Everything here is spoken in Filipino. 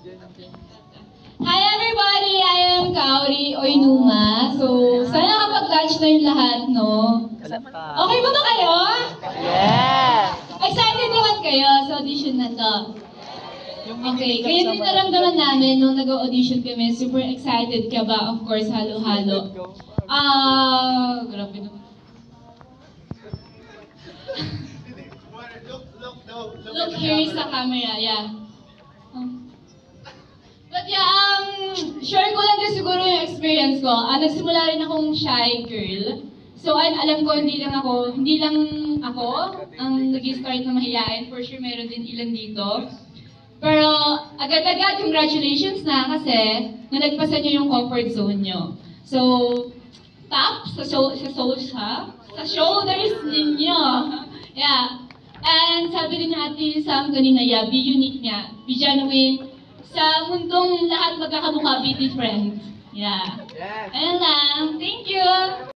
Hi everybody! I am Kaori Oinuma. So, sana nakapag-lunch na yung lahat, no? Okay ba kayo? Yes! Excited naman kayo sa audition na to. Okay, kaya din naramdaman namin nung nag-audition kami, super excited ka ba? Of course, halo-halo. Grabe naman. Look here sa camera, yeah. But yeah, share ko lang din siguro yung experience ko. Nagsimula rin akong shy girl. So, alam ko, hindi lang ako ang nag-start na mahiyain. For sure, meron din ilan dito. Pero, agad-agad, congratulations na kasi nalagpasan nyo yung comfort zone nyo. So, tap sa shoulders ninyo. Yeah. And sabi rin natin Sam kanina, yeah, be unique nga. Be genuine. Sa mundong lahat magkakamukha, be different. Yeah. Ayun lang. Thank you!